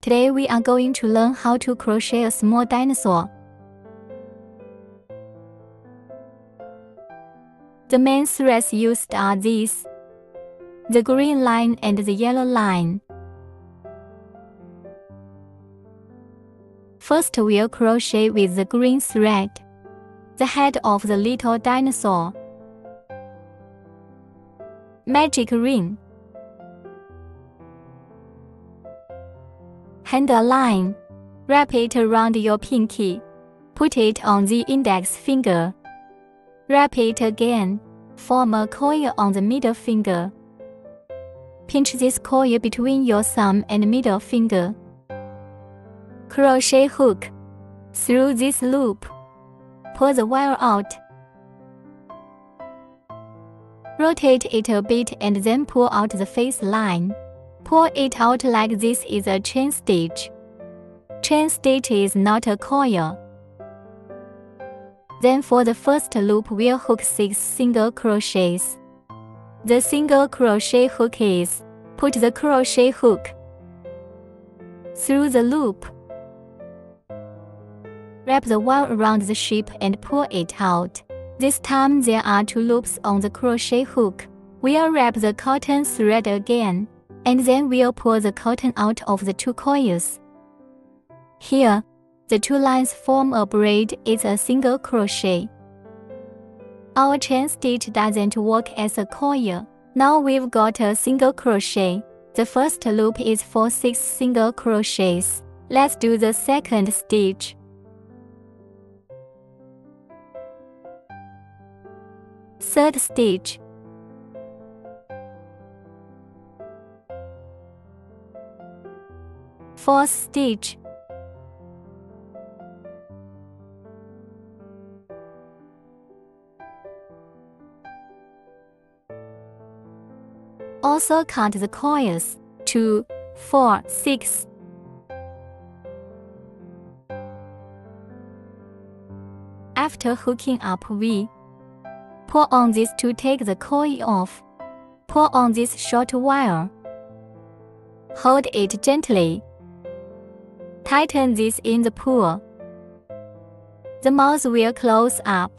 Today we are going to learn how to crochet a small dinosaur. The main threads used are these: the green line and the yellow line. First we'll crochet with the green thread, the head of the little dinosaur. Magic ring. Handle line. Wrap it around your pinky. Put it on the index finger. Wrap it again. Form a coil on the middle finger. Pinch this coil between your thumb and middle finger. Crochet hook. Through this loop. Pull the wire out. Rotate it a bit and then pull out the face line. Pull it out like this is a chain stitch. Chain stitch is not a coil. Then for the first loop we'll hook 6 single crochets. The single crochet hook is, put the crochet hook through the loop. Wrap the wire around the shape and pull it out. This time there are 2 loops on the crochet hook. We'll wrap the cotton thread again, and then we'll pull the cotton out of the 2 coils. Here, the 2 lines form a braid. It's a single crochet. Our chain stitch doesn't work as a coil. Now we've got a single crochet. The first loop is for 6 single crochets. Let's do the second stitch. Third stitch. Fourth stitch. Also count the coils: 2, 4, 6. After hooking up, we pull on this to take the coil off. Pull on this short wire. Hold it gently. Tighten this in the pull. The mouth will close up.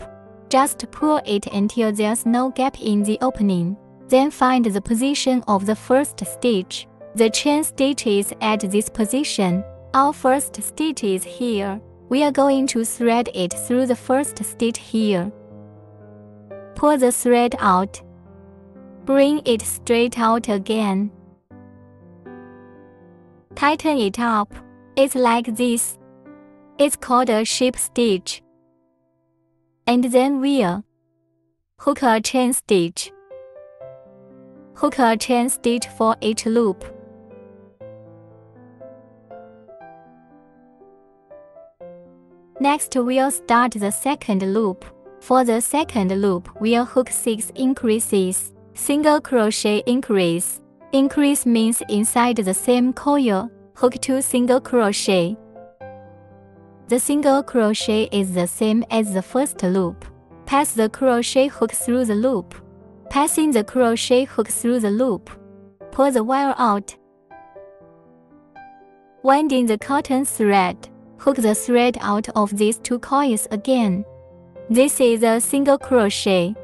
Just pull it until there's no gap in the opening. Then find the position of the first stitch. The chain stitch is at this position. Our first stitch is here. We are going to thread it through the first stitch here. Pull the thread out. Bring it straight out again. Tighten it up. It's like this. It's called a sheep stitch. And then we'll hook a chain stitch. Hook a chain stitch for each loop. Next we'll start the second loop. For the second loop, we'll hook 6 increases. Single crochet increase. Increase means inside the same coil, hook 2 single crochet. The single crochet is the same as the first loop. Pass the crochet hook through the loop. Passing the crochet hook through the loop. Pull the wire out. Winding the cotton thread. Hook the thread out of these 2 coils again. This is a single crochet.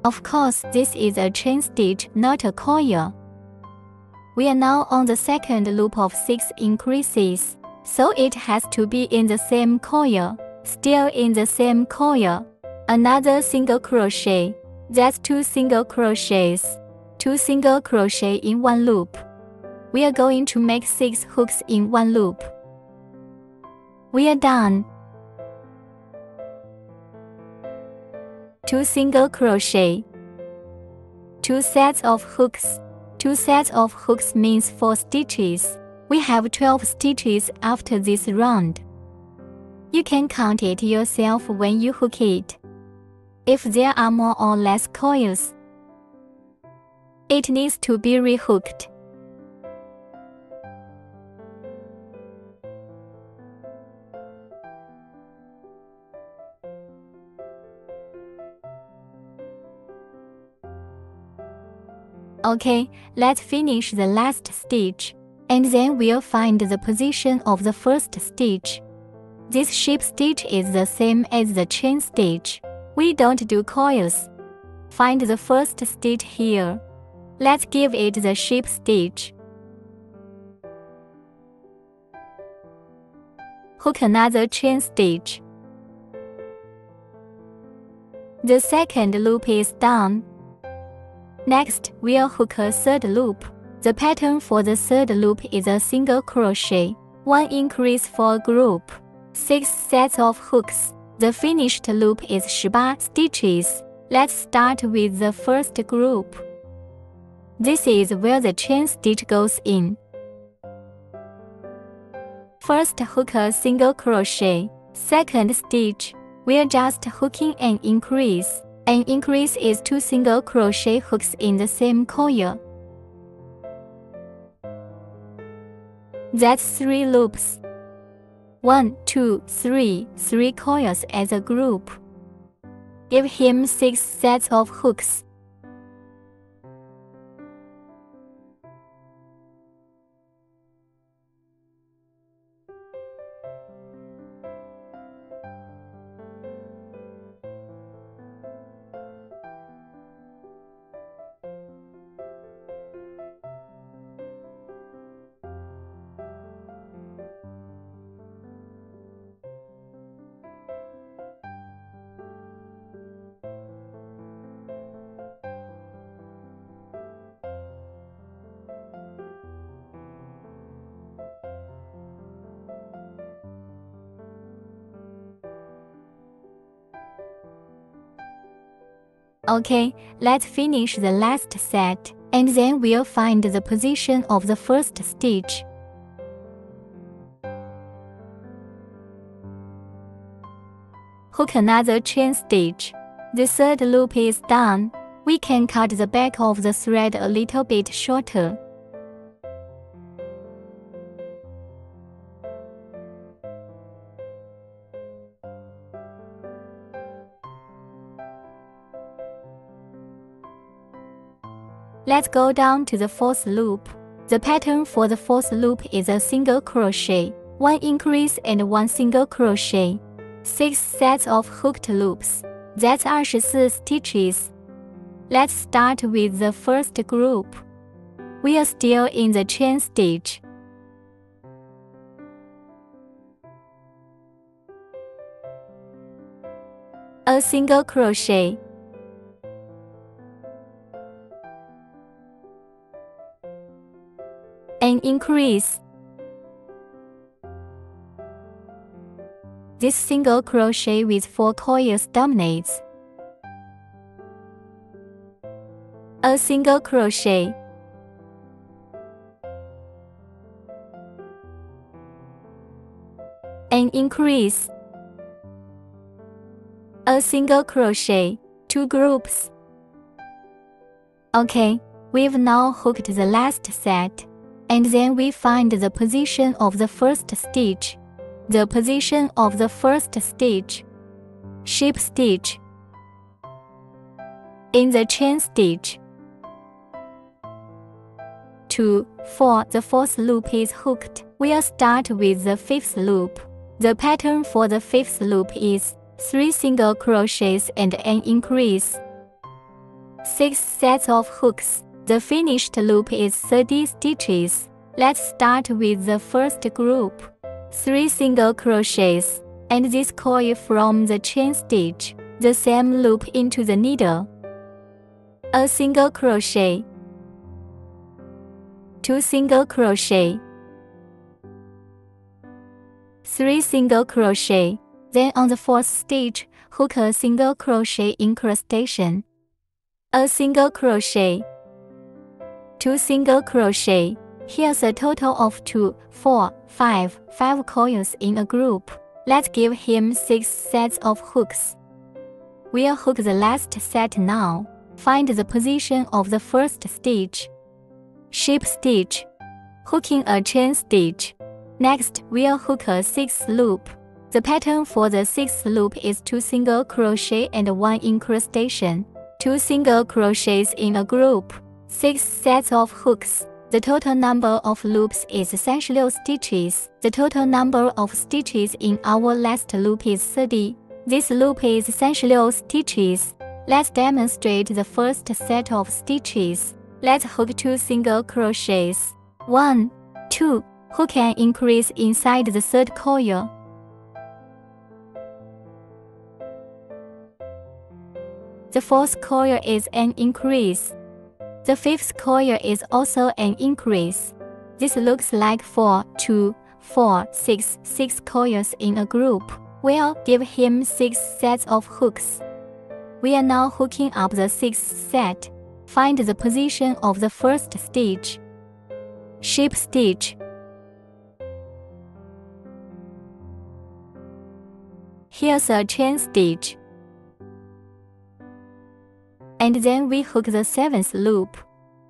Of course, this is a chain stitch, not a coil. We are now on the second loop of 6 increases, so it has to be in the same coil. Still in the same coil. Another single crochet. That's 2 single crochets. 2 single crochet in 1 loop. We are going to make 6 hooks in 1 loop. We are done. 2 single crochet. 2 sets of hooks. 2 sets of hooks means 4 stitches. We have 12 stitches after this round. You can count it yourself when you hook it. If there are more or less coils, it needs to be rehooked. Okay, let's finish the last stitch. and then we'll find the position of the first stitch. This sheep stitch is the same as the chain stitch. We don't do coils. Find the first stitch here. Let's give it the sheep stitch. Hook another chain stitch. The second loop is done. Next, we'll hook a third loop. The pattern for the third loop is a single crochet, 1 increase for a group, 6 sets of hooks. The finished loop is 18 stitches. Let's start with the first group. This is where the chain stitch goes in. First, hook a single crochet. Second stitch, we're just hooking an increase. An increase is 2 single crochet hooks in the same coil. That's 3 loops. 1, 2, 3, 3 coils as a group. Give him 6 sets of hooks. Okay, let's finish the last set, and then we'll find the position of the first stitch. Hook another chain stitch. The third loop is done. We can cut the back of the thread a little bit shorter. Let's go down to the fourth loop. The pattern for the fourth loop is a single crochet, 1 increase and 1 single crochet, 6 sets of hooked loops. That's 24 stitches. Let's start with the first group. We are still in the chain stitch. A single crochet. An increase. This single crochet with 4 coils dominates. A single crochet. An increase. A single crochet. 2 groups. Okay, we've now hooked the last set. And then we find the position of the first stitch. The position of the first stitch. Sheep stitch. In the chain stitch. 2, 4. The fourth loop is hooked. We'll start with the fifth loop. The pattern for the fifth loop is 3 single crochets and an increase. 6 sets of hooks. The finished loop is 30 stitches. Let's start with the first group. 3 single crochets, and this coil from the chain stitch, the same loop into the needle. A single crochet. 2 single crochet. 3 single crochet. Then on the fourth stitch, hook a single crochet incrustation. A single crochet. 2 single crochet. Here's a total of 2, 4, 5 coils in a group. Let's give him 6 sets of hooks. We'll hook the last set now. Find the position of the first stitch. Sheep stitch. Hooking a chain stitch. Next, we'll hook a 6th loop. The pattern for the 6th loop is 2 single crochet and 1 incrustation. 2 single crochets in a group. 6 sets of hooks. The total number of loops is 36 stitches. The total number of stitches in our last loop is 30. This loop is 36 stitches. Let's demonstrate the first set of stitches. Let's hook 2 single crochets. 1, 2. Hook an increase inside the third coil. The fourth coil is an increase. The fifth coil is also an increase. This looks like 4, 2, 4, 6, 6 coils in a group. We'll give him 6 sets of hooks. We are now hooking up the 6th set. Find the position of the first stitch. Ship stitch. Here's a chain stitch. And then we hook the 7th loop.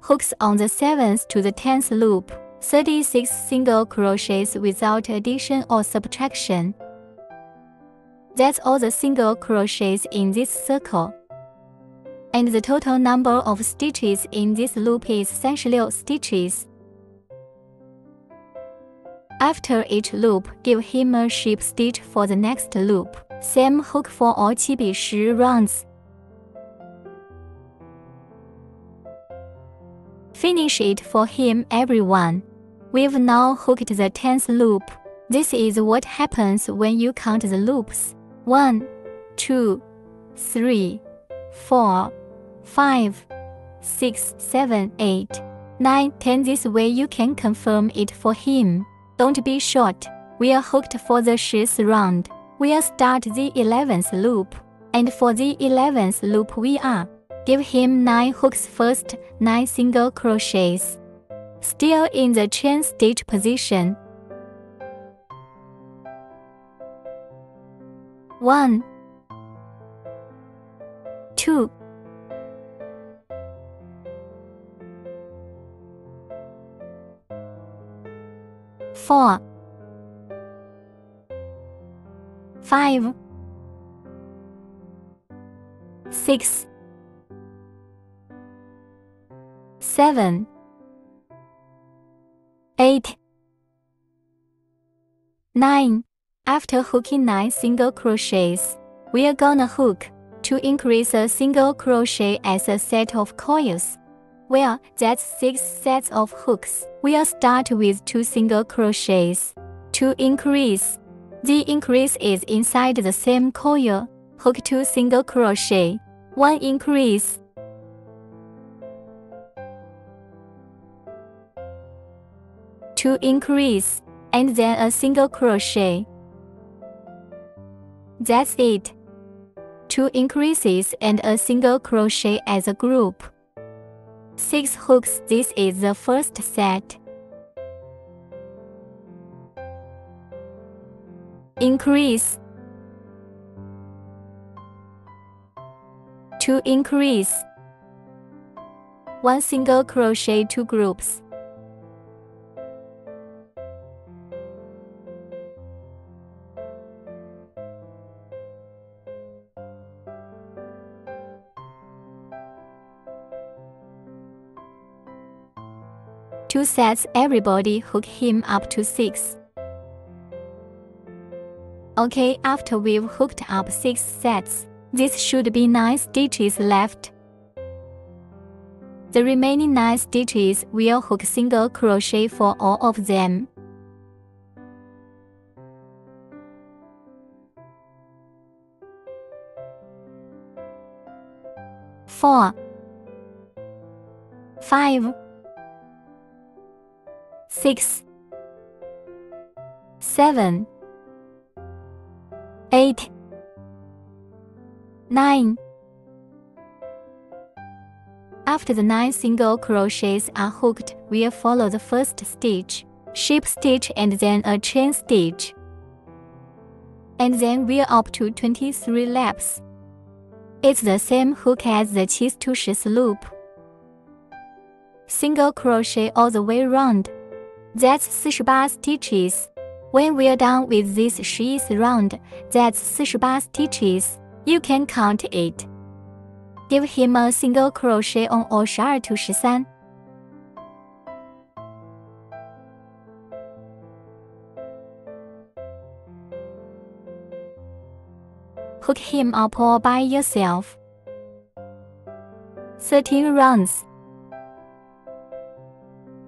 Hooks on the 7th to the 10th loop. 36 single crochets without addition or subtraction. That's all the single crochets in this circle. And the total number of stitches in this loop is 36 stitches. After each loop, give him a ship stitch for the next loop. Same hook for all 7×10 rounds. Finish it for him, everyone. We've now hooked the 10th loop. This is what happens when you count the loops. 1, 2, 3, 4, 5, 6, 7, 8, 9, 10. This way you can confirm it for him. Don't be short. We are hooked for the 10th round. We'll start the 11th loop. And for the 11th loop we are. Give him 9 hooks first, 9 single crochets. Still in the chain stitch position. 1, 2, 4, 5, 6, 7, 8, 9. After hooking 9 single crochets, we are gonna hook to increase a single crochet as a set of coils. Well, that's 6 sets of hooks. We'll start with 2 single crochets. To increase, the increase is inside the same coil. Hook 2 single crochet. 1 increase. To increase, and then a single crochet. That's it. 2 increases and a single crochet as a group. 6 hooks. This is the first set. Increase. To increase. 1 single crochet, 2 groups. Two sets. Everybody hook him up to 6. Okay, after we've hooked up 6 sets, this should be 9 stitches left. The remaining 9 stitches we'll hook single crochet for all of them. Four, 5, 6, 7, 8, 9. After the 9 single crochets are hooked, we'll follow the first stitch, ship stitch, and then a chain stitch. And then we're up to 23 laps. It's the same hook as the 7×10 loop. Single crochet all the way round. That's 48 stitches. When we're done with this 10th round, that's 48 stitches. You can count it. Give him a single crochet on all 12×13. Hook him up all by yourself. 13 rounds.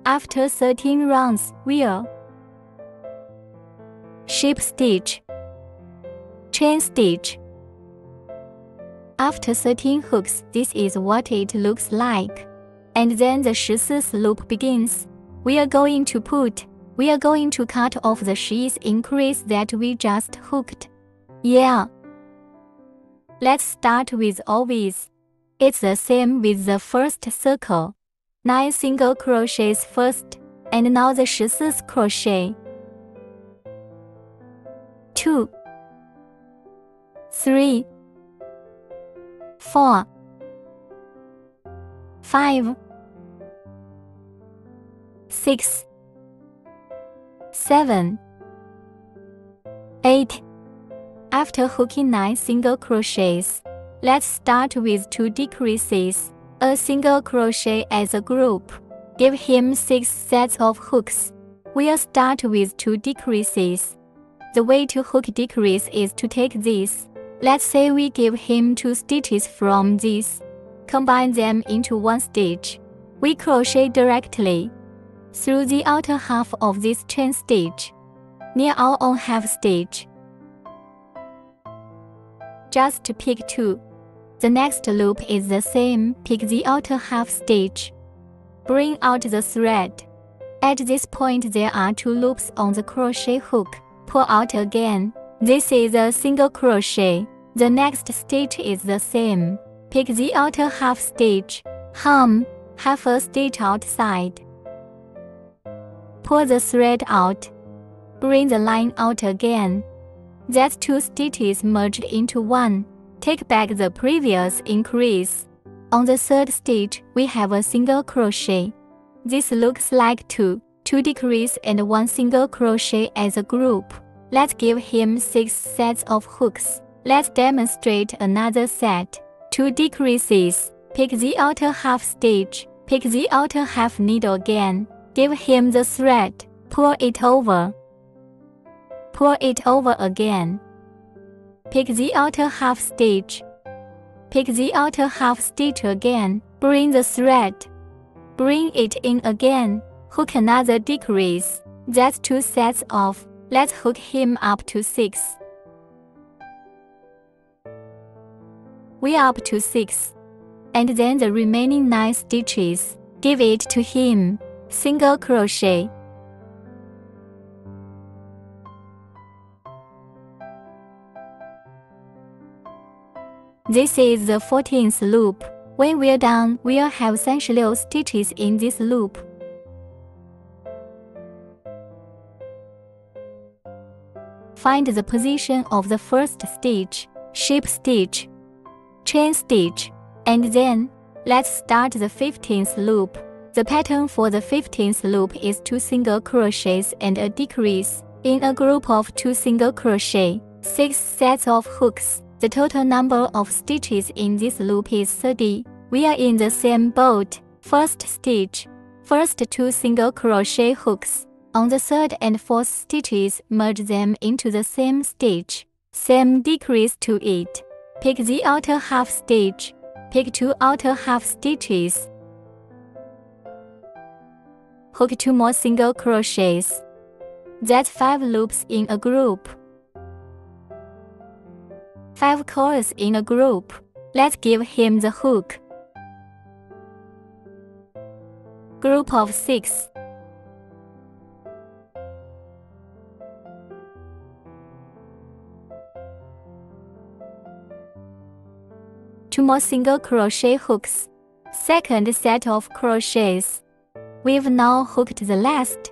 After 13 rounds, we'll ship stitch, chain stitch. After 13 hooks, this is what it looks like. And then the 14th loop begins. We are going to cut off the sheath increase that we just hooked. Yeah. Let's start with always. It's the same with the first circle. 9 single crochets first, and now the 14th crochet. 2, 3, 4, 5, 6, 7, 8. After hooking 9 single crochets, let's start with 2 decreases, a single crochet as a group. Give him 6 sets of hooks. We'll start with 2 decreases. The way to hook decrease is to take this. Let's say we give him 2 stitches from this. Combine them into 1 stitch. We crochet directly through the outer half of this chain stitch, near our own half stitch. Just pick 2. The next loop is the same. Pick the outer half stitch. Bring out the thread. At this point there are 2 loops on the crochet hook. Pull out again. This is a single crochet. The next stitch is the same. Pick the outer half stitch. Half a stitch outside. Pull the thread out. Bring the line out again. That's 2 stitches merged into 1. Take back the previous increase. On the 3rd stitch, we have a single crochet. This looks like 2 decrease and 1 single crochet as a group. Let's give him 6 sets of hooks. Let's demonstrate another set. 2 decreases. Pick the outer half stitch. Pick the outer half needle again. Give him the thread. Pull it over. Pull it over again. Pick the outer half stitch. Pick the outer half stitch again. Bring the thread. Bring it in again. Hook another decrease. That's 2 sets of. Let's hook him up to 6. We're up to 6. And then the remaining 9 stitches. Give it to him. Single crochet. This is the 14th loop. When we're done, we'll have 36 stitches in this loop. Find the position of the first stitch, ship stitch, chain stitch, and then, let's start the 15th loop. The pattern for the 15th loop is 2 single crochets and a decrease. In a group of 2 single crochet, 6 sets of hooks. The total number of stitches in this loop is 30. We are in the same boat. First stitch. First 2 single crochet hooks. On the 3rd and 4th stitches, merge them into the same stitch. Same decrease to it. Pick the outer half stitch. Pick 2 outer half stitches. Hook 2 more single crochets. That's 5 loops in a group. 5 coils in a group. Let's give him the hook. Group of 6. Two more single crochet hooks. Second set of crochets. We've now hooked the last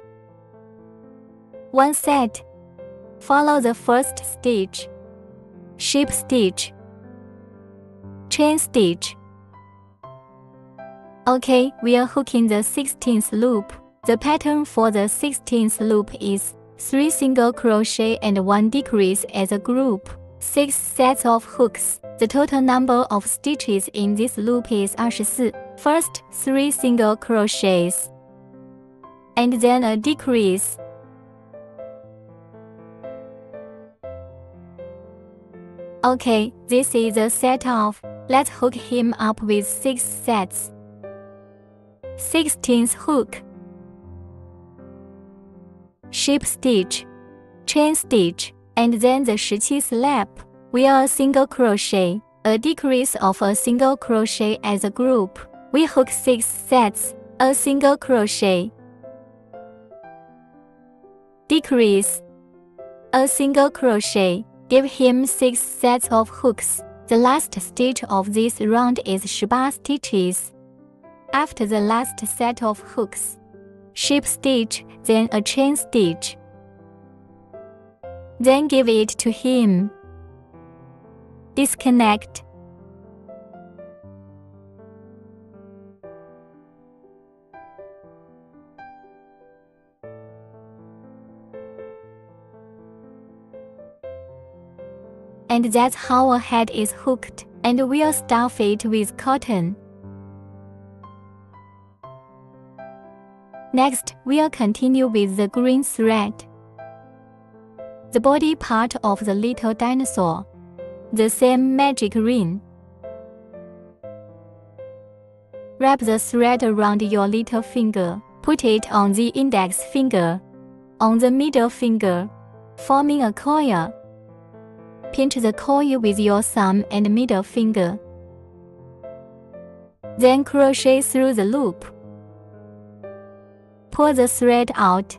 1 set. Follow the first stitch. Ship stitch. Chain stitch. Okay, we are hooking the 16th loop. The pattern for the 16th loop is 3 single crochet and 1 decrease as a group. 6 sets of hooks. The total number of stitches in this loop is 24. First 3 single crochets. And then a decrease. Okay, this is a set of. Let's hook him up with 6 sets. 16th hook. Ship stitch, chain stitch, and then the 17th lap. We are a single crochet, a decrease of a single crochet as a group. We hook 6 sets, a single crochet. Decrease, a single crochet. Give him 6 sets of hooks. The last stitch of this round is 18 stitches. After the last set of hooks, ship stitch, then a chain stitch. Then give it to him. Disconnect. And that's how a head is hooked, and we'll stuff it with cotton. Next, we'll continue with the green thread. The body part of the little dinosaur. The same magic ring. Wrap the thread around your little finger. Put it on the index finger, on the middle finger, forming a coil. Pinch the coil with your thumb and middle finger. Then crochet through the loop. Pull the thread out.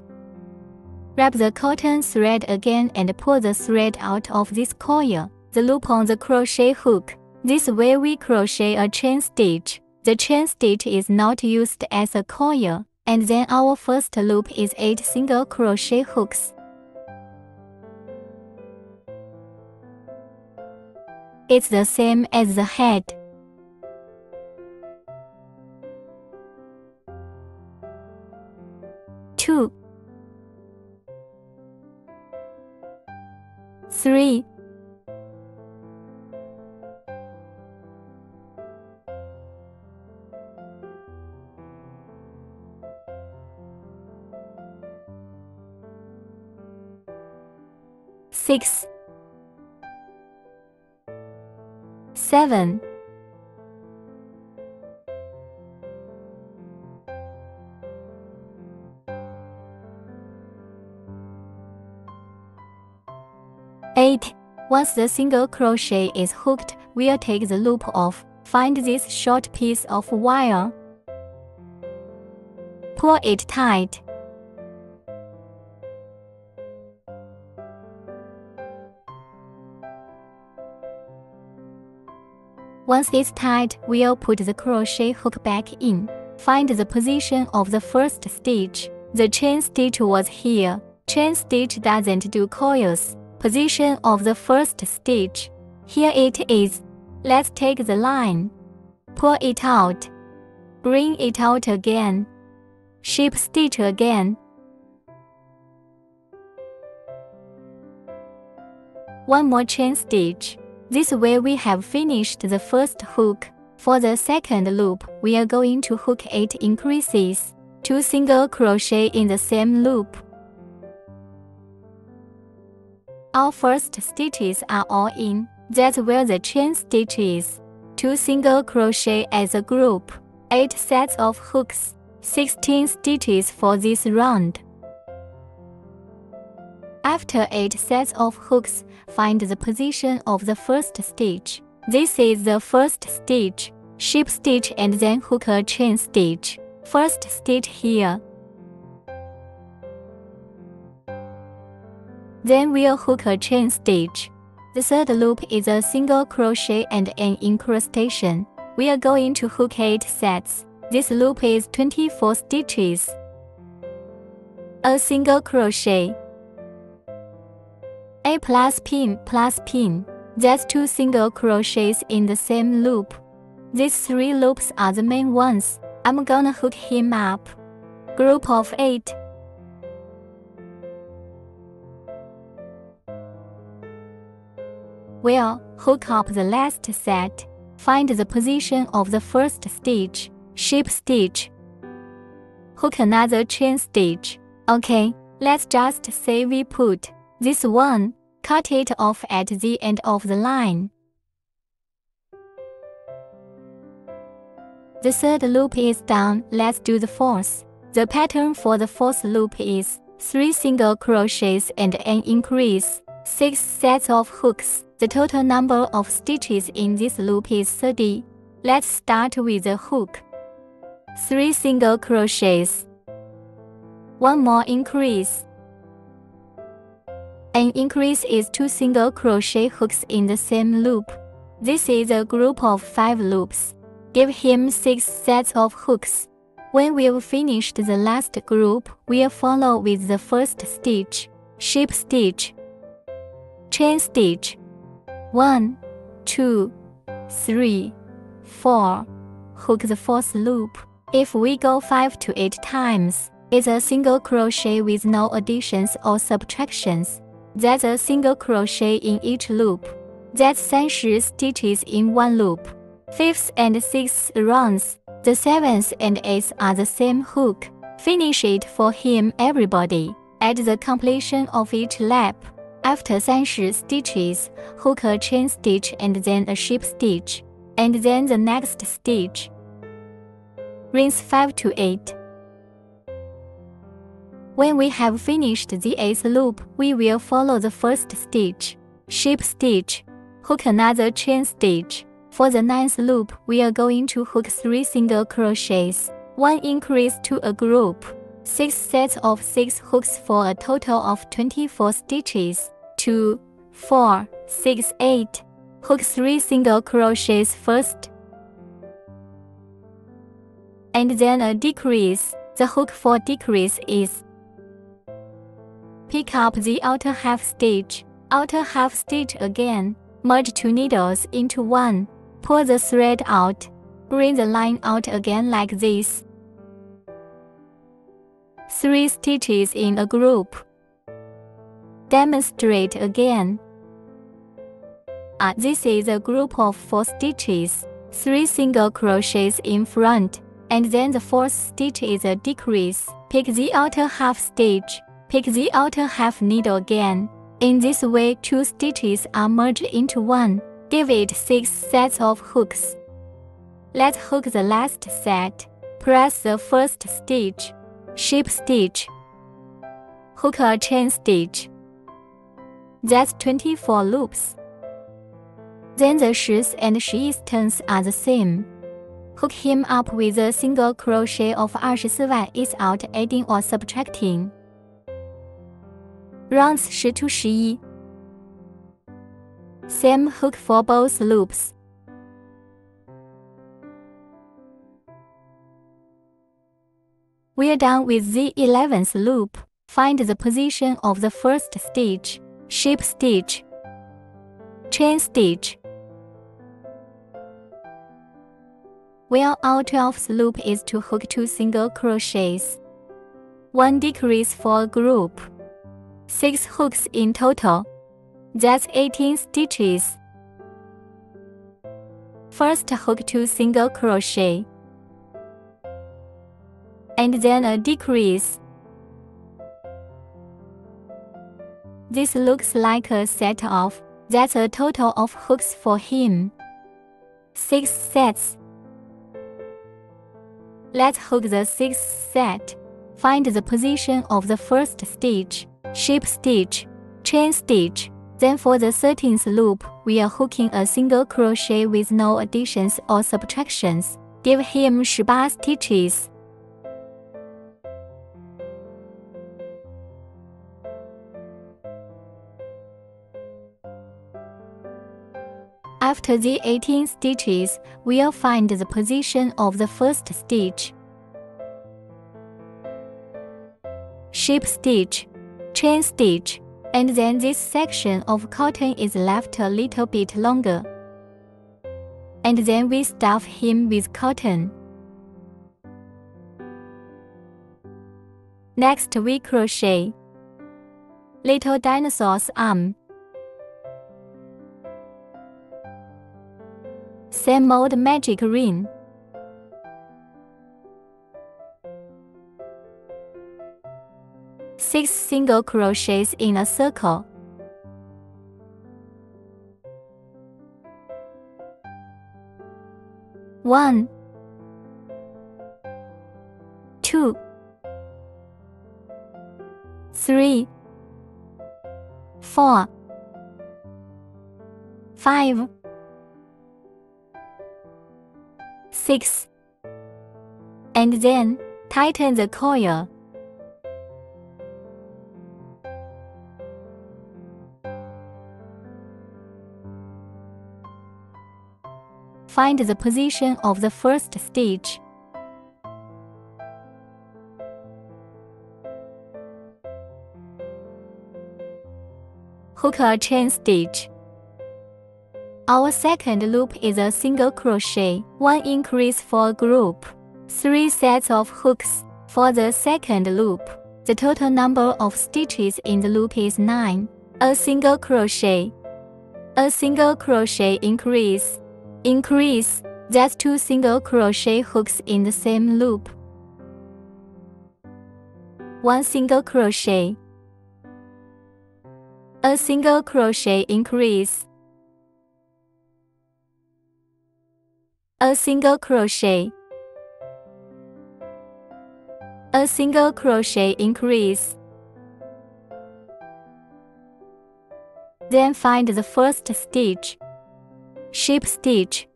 Wrap the cotton thread again and pull the thread out of this coil, the loop on the crochet hook. This way we crochet a chain stitch. The chain stitch is not used as a coil, and then our first loop is 8 single crochet hooks. It's the same as the head. Two, 3, 6, 7, 8. Once the single crochet is hooked, we'll take the loop off. Find this short piece of wire. Pull it tight. Once it's tight, we'll put the crochet hook back in. Find the position of the first stitch. The chain stitch was here. Chain stitch doesn't do coils. Position of the first stitch. Here it is. Let's take the line. Pull it out. Bring it out again. Ship stitch again. One more chain stitch. This way we have finished the first hook. For the second loop, we are going to hook 8 increases. 2 single crochet in the same loop. Our first stitches are all in. That's where the chain stitch is. 2 single crochet as a group. 8 sets of hooks. 16 stitches for this round. After 8 sets of hooks, find the position of the first stitch. This is the first stitch. Ship stitch and then hook a chain stitch. First stitch here. Then we'll hook a chain stitch. The third loop is a single crochet and an incrustation. We are going to hook 8 sets. This loop is 24 stitches. A single crochet. A plus pin. That's 2 single crochets in the same loop. These 3 loops are the main ones. I'm gonna hook him up. Group of 8. We'll hook up the last set. Find the position of the first stitch. Ship stitch. Hook another chain stitch. Okay, let's just say we put this one, Cut it off at the end of the line. The third loop is done. Let's do the fourth. The pattern for the fourth loop is 3 single crochets and an increase, 6 sets of hooks. The total number of stitches in this loop is 30. Let's start with the hook. 3 single crochets. 1 more increase. An increase is 2 single crochet hooks in the same loop. This is a group of 5 loops. Give him 6 sets of hooks. When we've finished the last group, we'll follow with the first stitch, ship stitch, chain stitch, 1, 2, 3, 4, hook the fourth loop. If we go 5 to 8 times, it's a single crochet with no additions or subtractions. That's a single crochet in each loop. That's 30 stitches in one loop. 5th and 6th rounds, the 7th and 8th are the same hook. Finish it for him, everybody. At the completion of each lap, after 30 stitches, hook a chain stitch and then a ship stitch, and then the next stitch. Rinse 5 to 8. When we have finished the 8th loop, we will follow the first stitch, ship stitch, hook another chain stitch. For the 9th loop, we are going to hook 3 single crochets, 1 increase to a group, 6 sets of 6 hooks for a total of 24 stitches. 2, 4, 6, 8. Hook 3 single crochets first, and then a decrease. The hook for decrease is pick up the outer half stitch, outer half stitch again, merge 2 needles into one. Pull the thread out. Bring the line out again like this. 3 stitches in a group. Demonstrate again. This is a group of 4 stitches, 3 single crochets in front, and then the 4th stitch is a decrease. Pick the outer half stitch. Pick the outer half needle again. In this way, 2 stitches are merged into one. Give it 6 sets of hooks. Let's hook the last set. Press the first stitch, ship stitch, hook a chain stitch. That's 24 loops. Then the 10th and 11th turns are the same. Hook him up with a single crochet of 24 without adding or subtracting. Rounds 10 to 11. Same hook for both loops. We're done with the 11th loop. Find the position of the first stitch, ship stitch, chain stitch. Well, our 12th loop is to hook 2 single crochets, 1 decrease for a group, 6 hooks in total. That's 18 stitches. First hook 2 single crochet, and then a decrease. This looks like a set of, that's a total of hooks for him. 6 sets. Let's hook the 6th set. Find the position of the first stitch, ship stitch, chain stitch. Then for the 13th loop, we are hooking a single crochet with no additions or subtractions. Give him 18 stitches. After the 18 stitches, we'll find the position of the first stitch, ship stitch, chain stitch, and then this section of cotton is left a little bit longer. And then we stuff him with cotton. Next we crochet little dinosaur's arm. Same old magic ring. Six single crochets in a circle. 1, 2, 3, 4, 5, 6, and then tighten the coil. Find the position of the first stitch. Hook a chain stitch. Our second loop is a single crochet, 1 increase for group, 3 sets of hooks for the second loop. The total number of stitches in the loop is 9. A single crochet. A single crochet increase. Increase, that's 2 single crochet hooks in the same loop. 1 single crochet. A single crochet increase. A single crochet. A single crochet increase. Then find the first stitch. Ship stitch,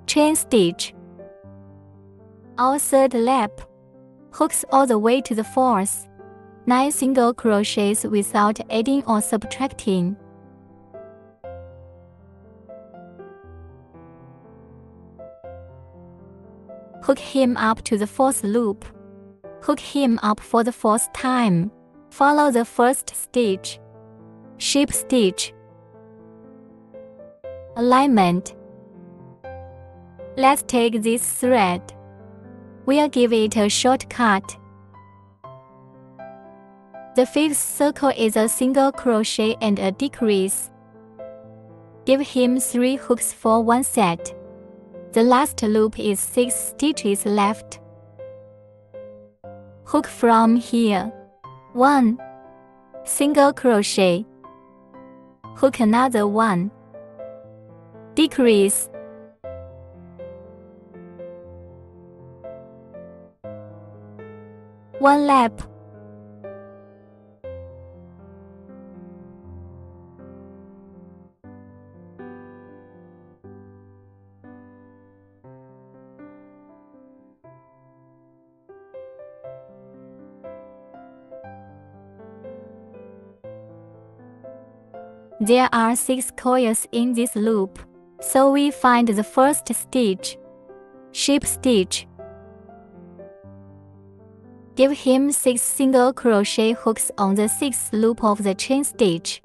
chain stitch. Our third lap, hooks all the way to the fourth, 9 single crochets without adding or subtracting. Hook him up to the fourth loop. Hook him up for the fourth time. Follow the first stitch. Ship stitch. Alignment. Let's take this thread. We'll give it a shortcut. The fifth circle is a single crochet and a decrease. Give him 3 hooks for 1 set. The last loop is 6 stitches left. Hook from here. 1. Single crochet. Hook another 1. Decrease. One lap. There are 6 coils in this loop, so we find the first stitch. Ship stitch. Give him 6 single crochet hooks on the 6th loop of the chain stitch.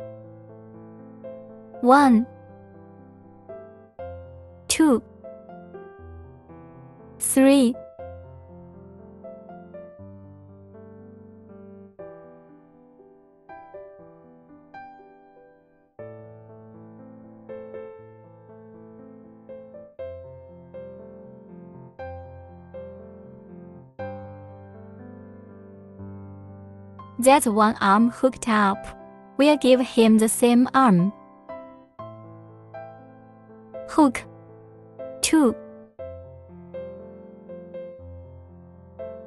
1, 2, 3, 'That's one arm hooked up. We'll give him the same arm. Hook. 2.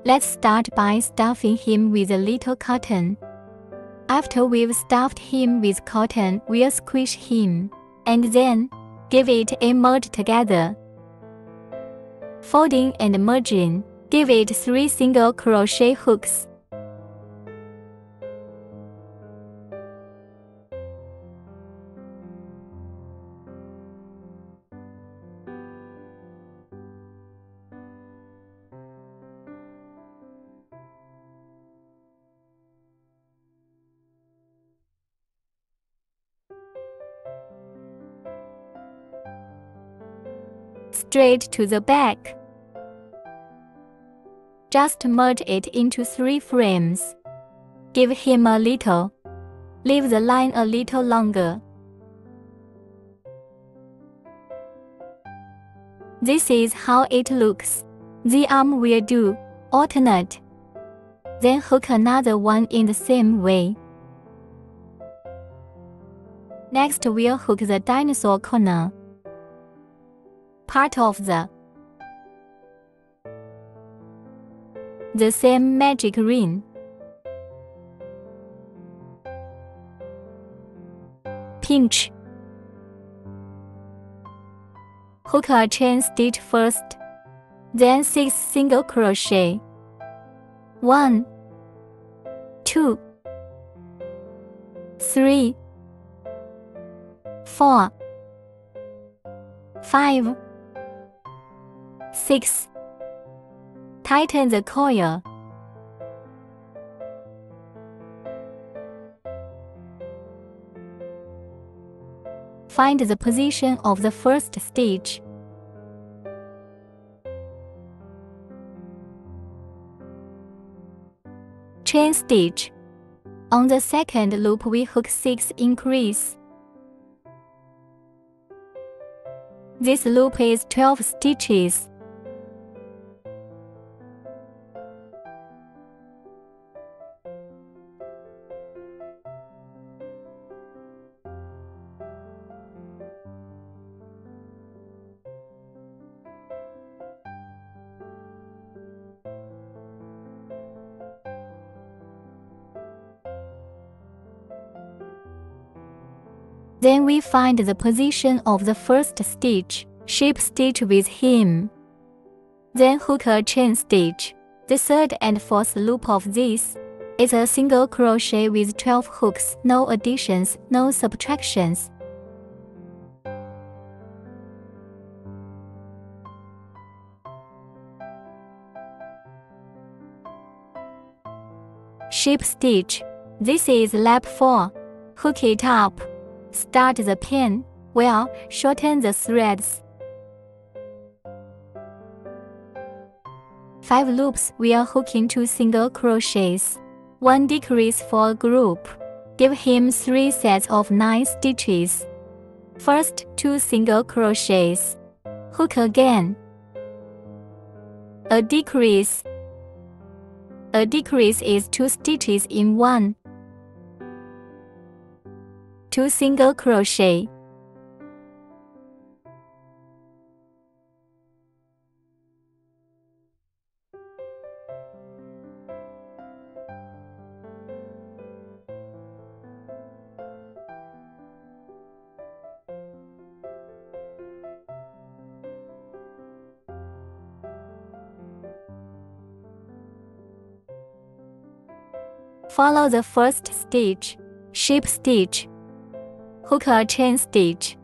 Let's start by stuffing him with a little cotton. After we've stuffed him with cotton, we'll squish him, and then give it a merge together. Folding and merging, give it 3 single crochet hooks. Straight to the back. Just merge it into 3 frames. Give him a little. Leave the line a little longer. This is how it looks. The arm will do alternate. Then hook another one in the same way. Next we'll hook the dinosaur corner. Part of the the same magic ring. Pinch. Hook a chain stitch first, then 6 single crochet. 1, 2, 3, 4, 5, 6. Tighten the coil. Find the position of the first stitch. Chain stitch. On the second loop we hook 6 increase. This loop is 12 stitches. Then we find the position of the first stitch, ship stitch with hem. Then hook a chain stitch. The third and fourth loop of this is a single crochet with 12 hooks, no additions, no subtractions. Ship stitch. This is lap 4. Hook it up. Start the pin, well, shorten the threads. 5 loops we are hooking 2 single crochets. 1 decrease for a group. Give him 3 sets of 9 stitches. First 2 single crochets. Hook again. A decrease. A decrease is 2 stitches in 1. 2 single crochet. Follow the first stitch, ship stitch. Hook a chain stitch.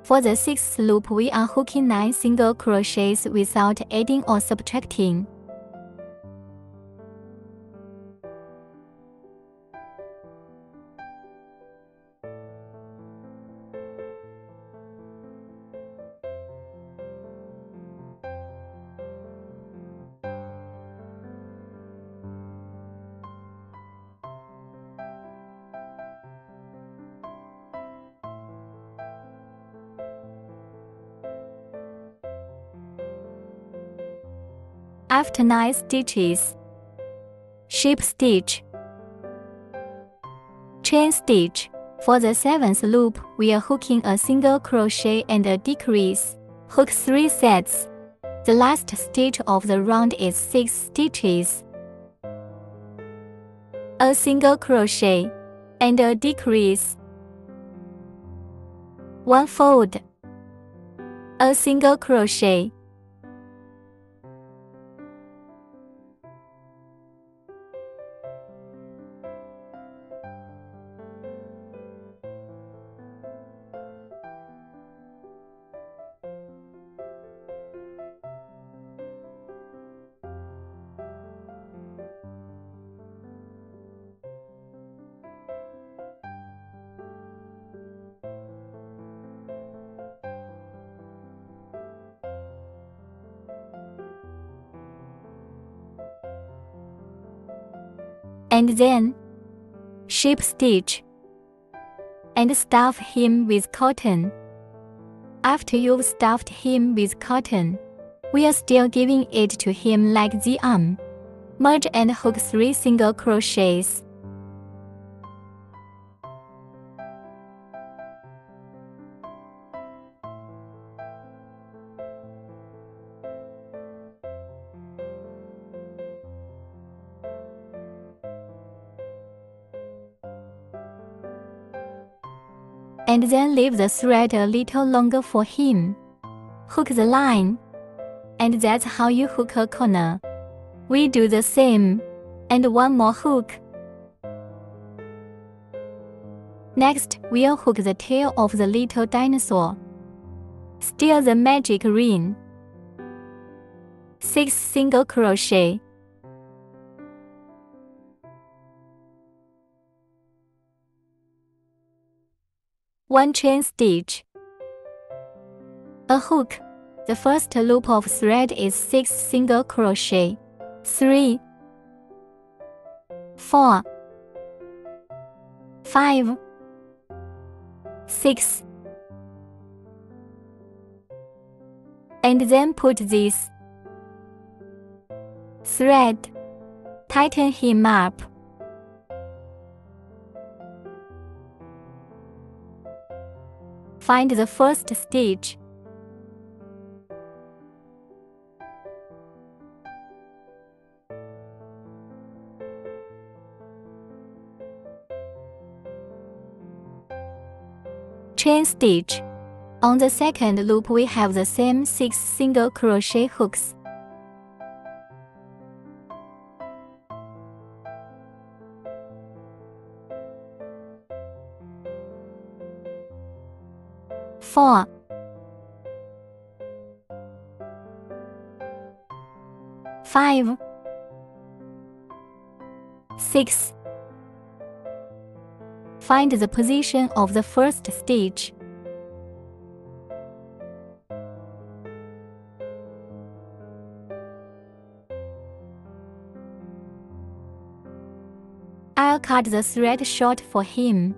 For the 6th loop we are hooking 9 single crochets without adding or subtracting. After 9 stitches, ship stitch, chain stitch. For the 7th loop, we are hooking a single crochet and a decrease. Hook 3 sets. The last stitch of the round is 6 stitches. A single crochet and a decrease. 1 fold. A single crochet. And then ship stitch and stuff him with cotton. After you've stuffed him with cotton, we are still giving it to him like the arm. Merge and hook 3 single crochets. and then leave the thread a little longer for him. Hook the line, and that's how you hook a corner. We do the same, and one more hook. Next, we'll hook the tail of the little dinosaur. Still the magic ring. 6 single crochet. One chain stitch. A hook. The first loop of thread is 6 single crochet. 3, 4, 5, 6. And then put this thread, tighten him up. Find the first stitch. Chain stitch. On the second loop we have the same 6 single crochet hooks. Four, 5, 6. Find the position of the first stitch. I'll cut the thread short for him.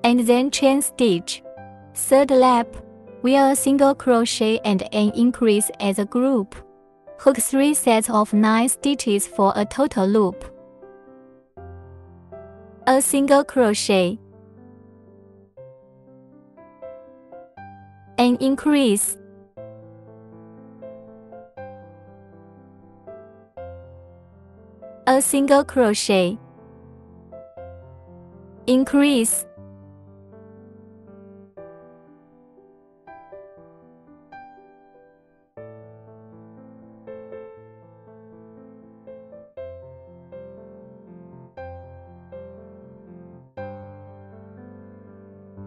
And then chain stitch. Third lap, wear a single crochet and an increase as a group. Hook 3 sets of 9 stitches for a total loop. A single crochet. An increase. A single crochet. Increase.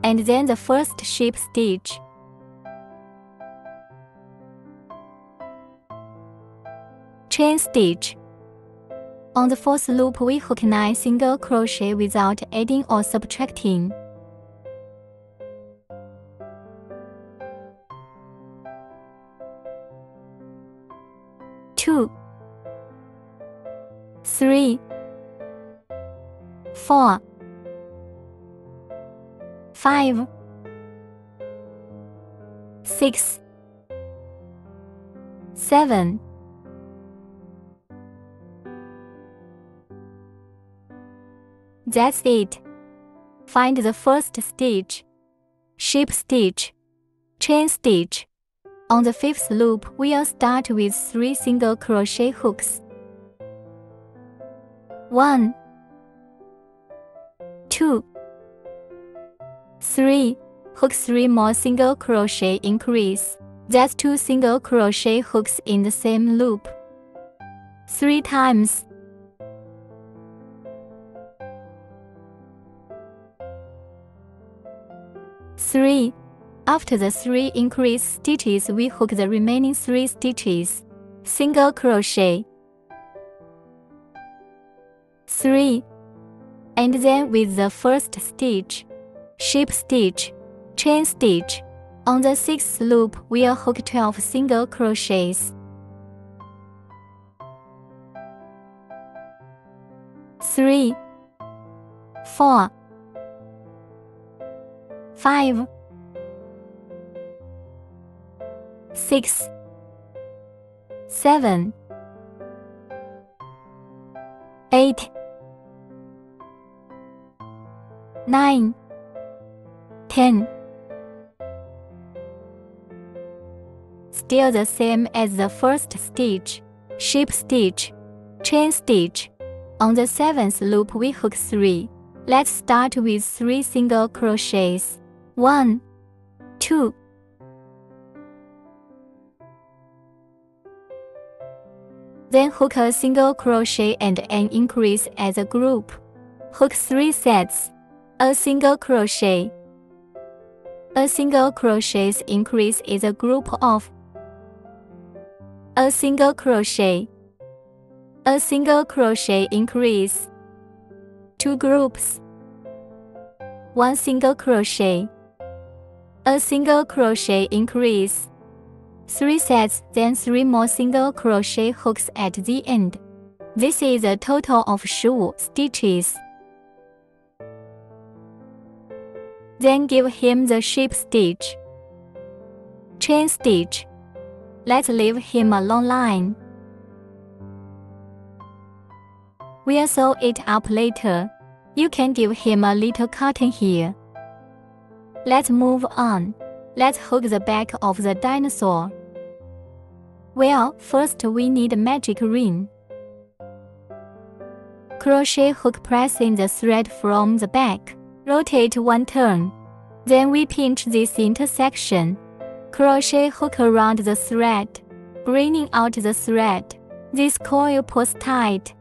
And then the first sheep stitch. Chain stitch. On the fourth loop we hook 9 single crochet without adding or subtracting. Two, 3, 4, 5, 6, 7. That's it. Find the first stitch, sheep stitch, chain stitch. On the fifth loop, we'll start with 3 single crochet hooks. 1, 2, 3. Hook 3 more single crochet increase. That's 2 single crochet hooks in the same loop. 3 times. 3. After the 3 increase stitches, we hook the remaining 3 stitches. Single crochet. 3. And then with the first stitch, sheep stitch, chain stitch. On the 6th loop, we'll hook 12 single crochets. 3, 4, 5, 6, 7, 8, 9, 10. Still the same as the first stitch, sheep stitch, chain stitch. On the 7th loop we hook 3. Let's start with 3 single crochets. 1, 2. Then hook a single crochet and an increase as a group. Hook 3 sets. A single crochet. A single crochet's increase is a group of a single crochet. A single crochet increase. 2 groups. 1 single crochet. A single crochet increase. 3 sets, then 3 more single crochet hooks at the end. This is a total of 15 stitches. Then give him the sheep stitch. Chain stitch. Let's leave him a long line. We'll sew it up later. You can give him a little cutting here. Let's move on. Let's hook the back of the dinosaur. Well, first we need a magic ring. Crochet hook pressing the thread from the back. Rotate 1 turn. Then we pinch this intersection. Crochet hook around the thread, bringing out the thread. This coil pulls tight.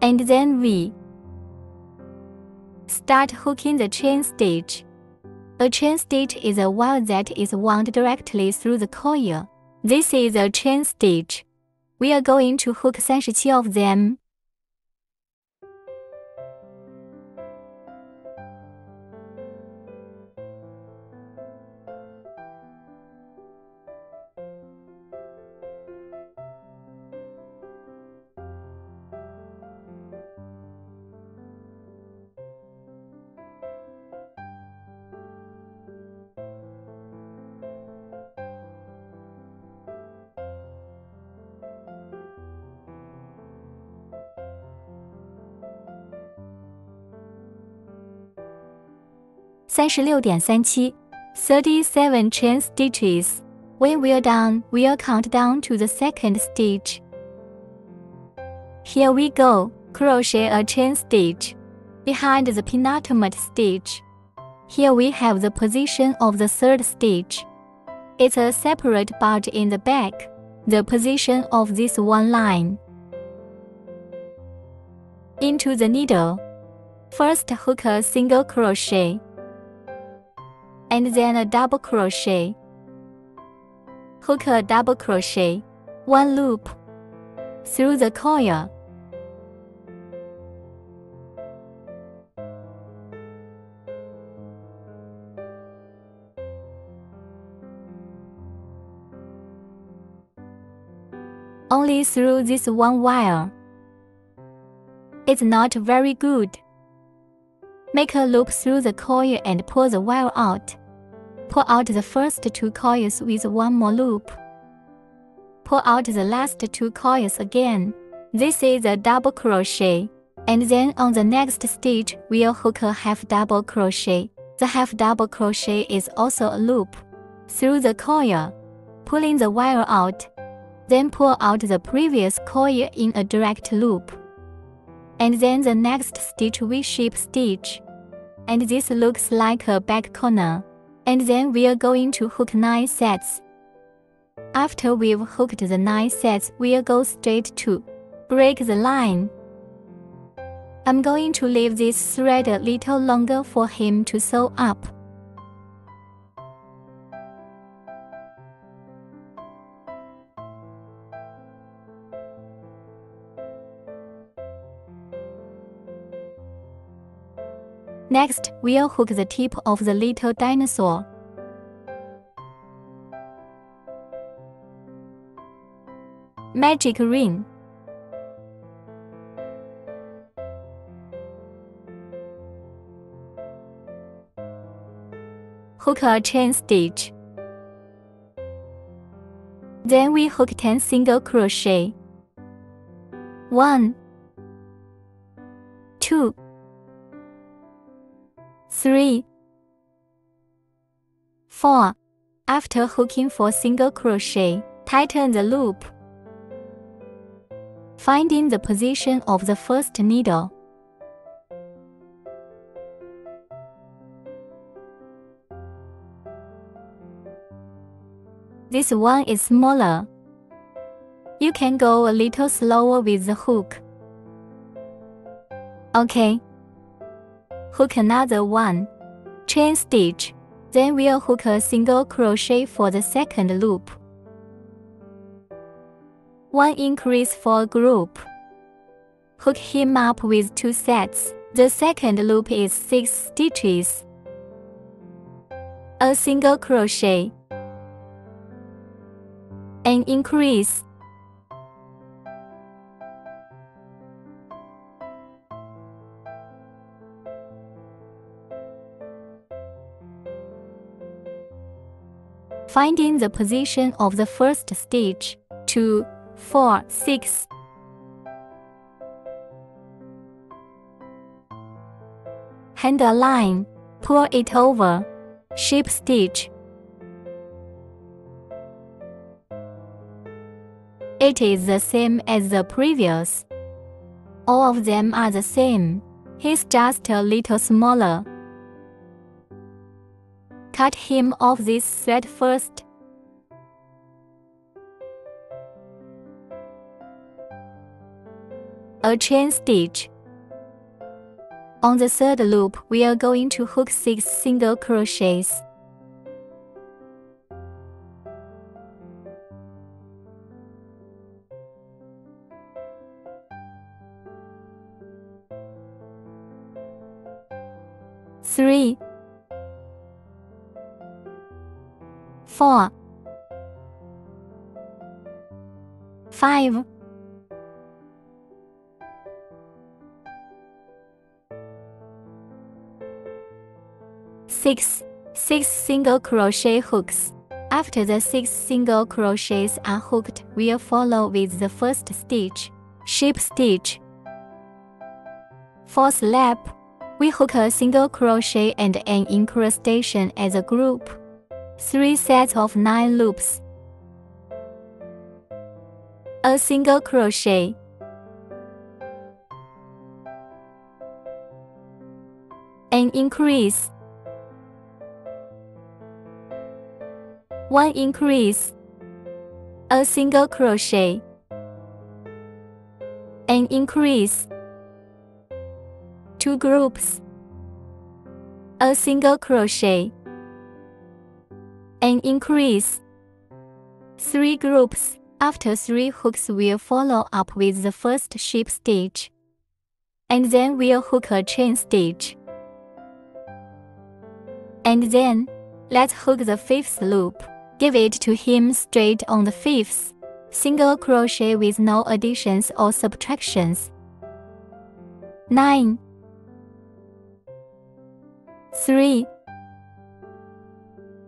And then we start hooking the chain stitch. A chain stitch is a wire that is wound directly through the coil. This is a chain stitch. We are going to hook 37 of them.36.37 37 chain stitches. When we're done, we'll count down to the second stitch. Here we go. Crochet a chain stitch behind the penultimate stitch. Here we have the position of the third stitch. It's a separate bulge in the back, the position of this one line. Into the needle. First hook a single crochet, and then a double crochet. Hook a double crochet, 1 loop, through the coil. Only through this one wire. It's not very good. Make a loop through the coil and pull the wire out. Pull out the first 2 coils with 1 more loop. Pull out the last 2 coils again. This is a double crochet. And then on the next stitch, we'll hook a half double crochet. The half double crochet is also a loop through the coil, pulling the wire out. Then pull out the previous coil in a direct loop. And then the next stitch we sheep stitch. And this looks like a back corner. And then we're going to hook 9 sets. After we've hooked the 9 sets, we'll go straight to break the line. I'm going to leave this thread a little longer for him to sew up. Next, we'll hook the tip of the little dinosaur. Magic ring. Hook a chain stitch. Then we hook 10 single crochet. 1, 2, 3, 4. After hooking 4 single crochet, tighten the loop. Finding the position of the first needle. This one is smaller. You can go a little slower with the hook. Okay. Hook another one. Chain stitch. Then we'll hook a single crochet for the second loop. 1 increase for a group. Hook him up with 2 sets. The second loop is 6 stitches. A single crochet. An increase. Finding the position of the first stitch. 2, 4, 6. Hand a line, pull it over, ship stitch. It is the same as the previous. All of them are the same. He's just a little smaller. Cut him off this thread first. A chain stitch. On the third loop, we are going to hook 6 single crochets. Three, 4, 5, 6. 6 single crochet hooks. After the 6 single crochets are hooked, we'll follow with the first stitch, ship stitch. Fourth lap, we hook a single crochet and an incrustation as a group. 3 sets of 9 loops. A single crochet. An increase. 1 increase. A single crochet. An increase. 2 groups. A single crochet. An increase. 3 groups. After 3 hooks, we'll follow up with the first ship stitch. And then we'll hook a chain stitch. And then, let's hook the 5th loop. Give it to him straight on the 5th. Single crochet with no additions or subtractions. 9, 3,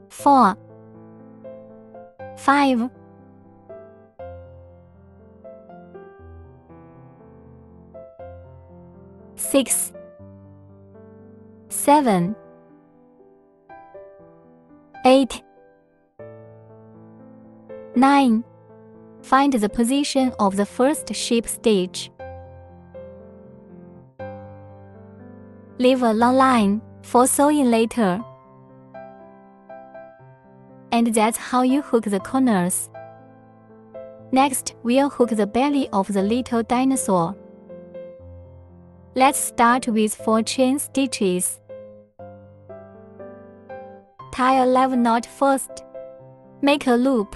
4, 5, 6, 7, 8, 9. Find the position of the first ship stitch. Leave a long line for sewing later. And that's how you hook the corners. Next, we'll hook the belly of the little dinosaur. Let's start with 4 chain stitches. Tie a 11 knot first. Make a loop.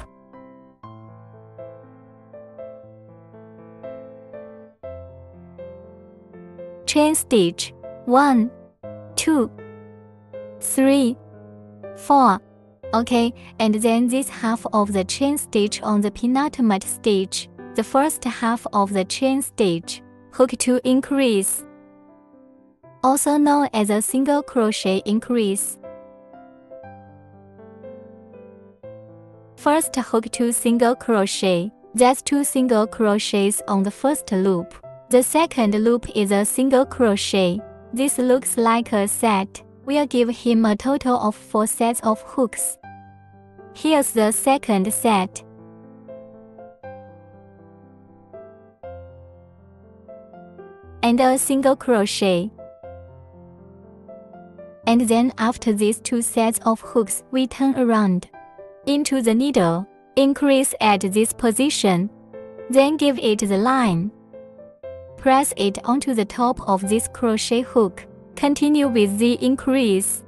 Chain stitch. 1, 2, 3, 4. Okay, and then this half of the chain stitch on the penultimate stitch, the first half of the chain stitch, hook to increase, also known as a single crochet increase. First hook 2 single crochet, that's 2 single crochets on the first loop. The second loop is a single crochet. This looks like a set. We'll give him a total of 4 sets of hooks. Here's the second set. and a single crochet. And then after these 2 sets of hooks, we turn around into the needle, increase at this position, then give it the line. Press it onto the top of this crochet hook. Continue with the increase.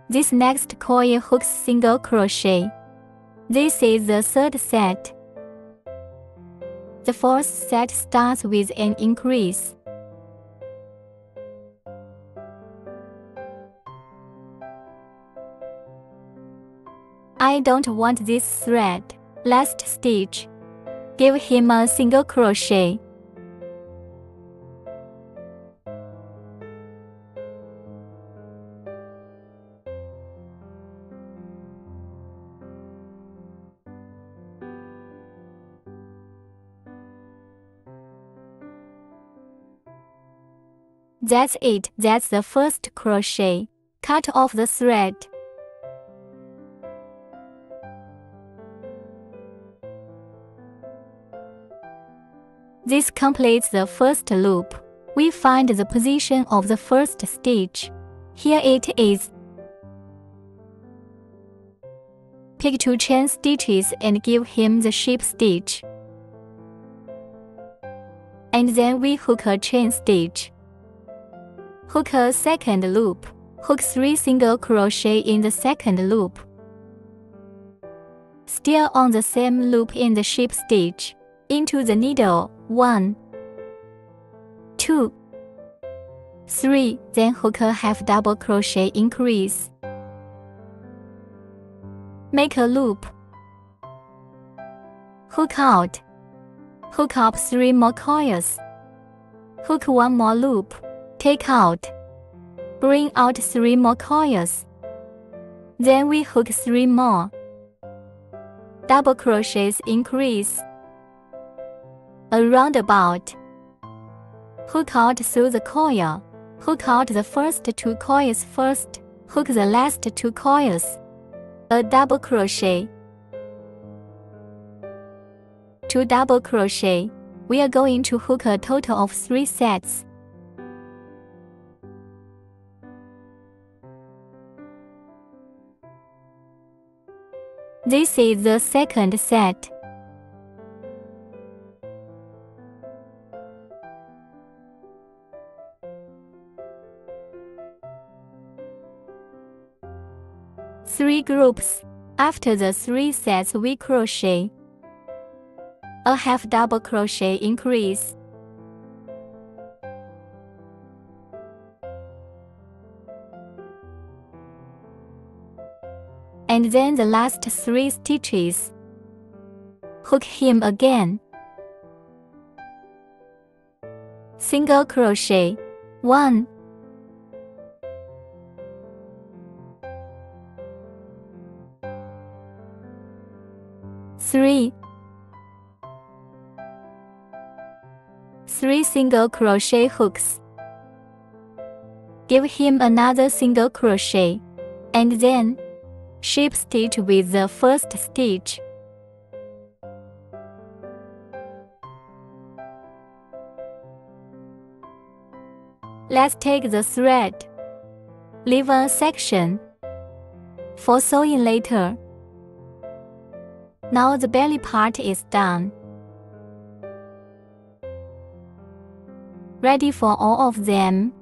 This next coil hooks single crochet. This is the 3rd set. The 4th set starts with an increase. I don't want this thread. Last stitch. Give him a single crochet. That's it. That's the 1st crochet. Cut off the thread. This completes the 1st loop. We find the position of the 1st stitch. Here it is. Pick 2 chain stitches and give him the ship stitch. And then we hook a chain stitch. Hook a 2nd loop. Hook 3 single crochet in the 2nd loop. Still on the same loop in the ship stitch. Into the needle, 1, 2, 3, then hook a half double crochet increase. Make a loop. Hook out. Hook up 3 more coils. Hook 1 more loop. Take out. Bring out 3 more coils. Then we hook 3 more. Double crochets increase. A roundabout. Hook out through the coil. Hook out the first 2 coils first. Hook the last 2 coils. A double crochet. 2 double crochet. We are going to hook a total of 3 sets. This is the 2nd set. Three groups. After the 3 sets we crochet. A half double crochet increase. And then the last 3 stitches. Hook him again. Single crochet. 1, 3, 3 single crochet hooks. Give him another single crochet, and then ship stitch with the 1st stitch. Let's take the thread. Leave a section for sewing later. Now the belly part is done. Ready for all of them.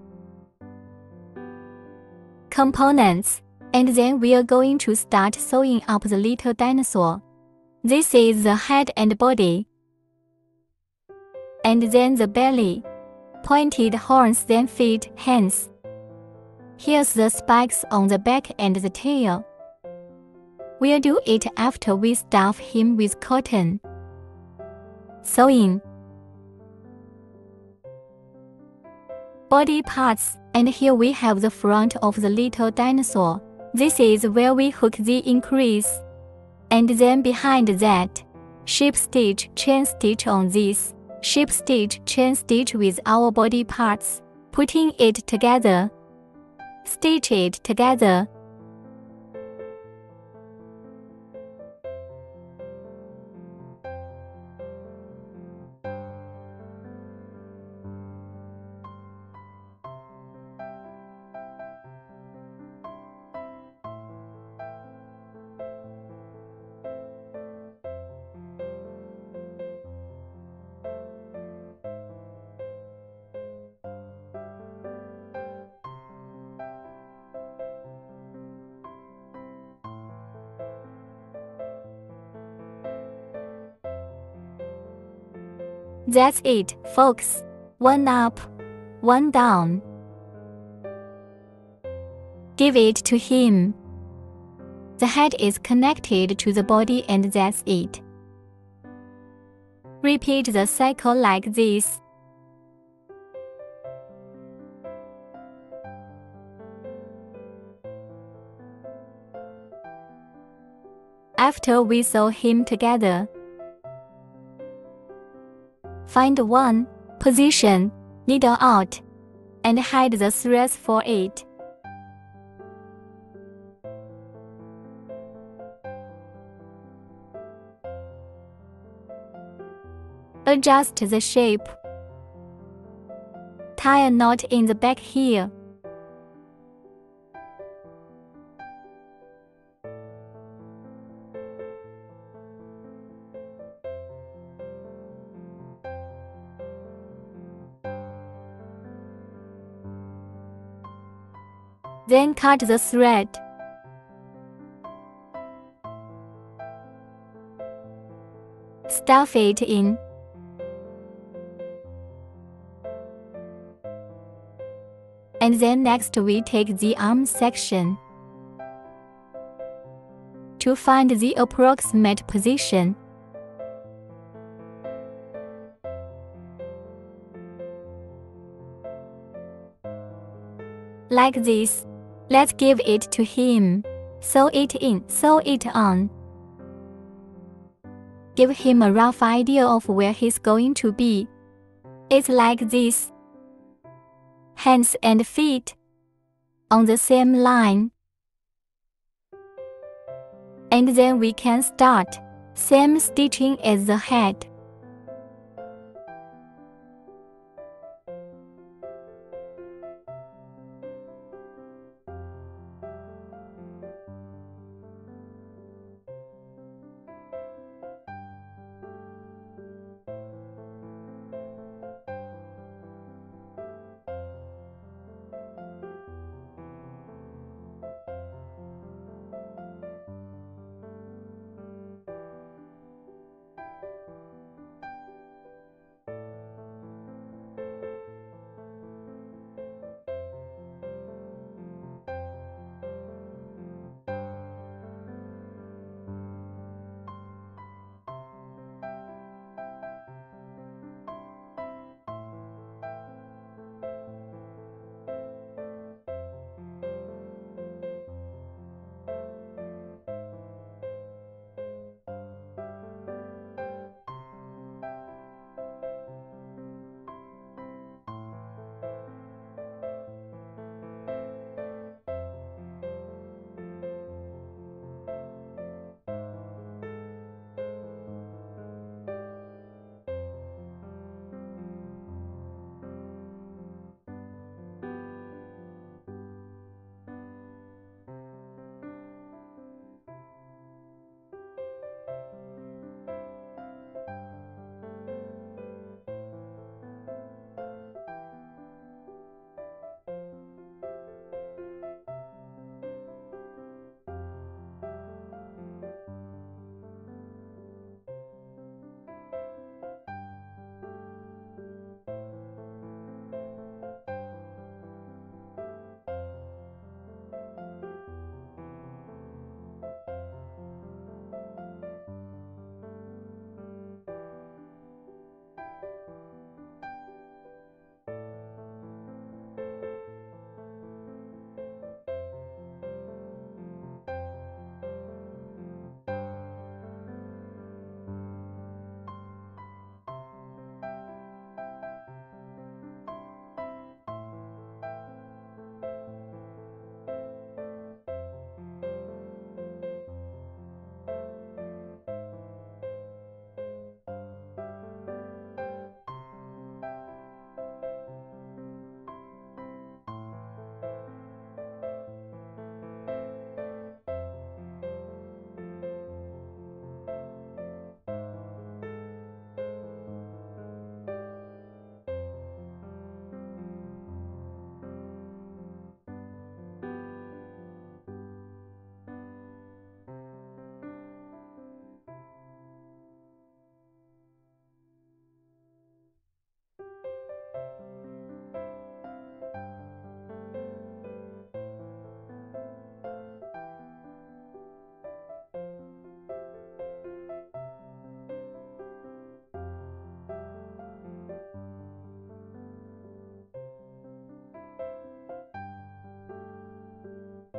Components. And then we are going to start sewing up the little dinosaur. This is the head and body. And then the belly. Pointed horns, then feet, hands. Here's the spikes on the back and the tail. We'll do it after we stuff him with cotton. Sewing. Body parts, and here we have the front of the little dinosaur. This is where we hook the increase. And then behind that, ship stitch, chain stitch on this. Ship stitch, chain stitch with our body parts, putting it together. Stitch it together. That's it, folks. One up, one down. Give it to him. The head is connected to the body and that's it. Repeat the cycle like this. After we sew him together, find one position, needle out, and hide the threads for it. Adjust the shape. Tie a knot in the back here. Then cut the thread. Stuff it in. And then next we take the arm section. To find the approximate position, like this. Let's give it to him. Sew it in, sew it on. Give him a rough idea of where he's going to be. It's like this. Hands and feet on the same line. And then we can start. Same stitching as the head.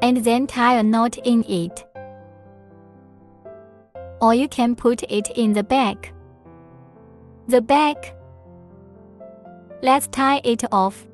and then tie a knot in it. Or you can put it in the back. The back. Let's tie it off.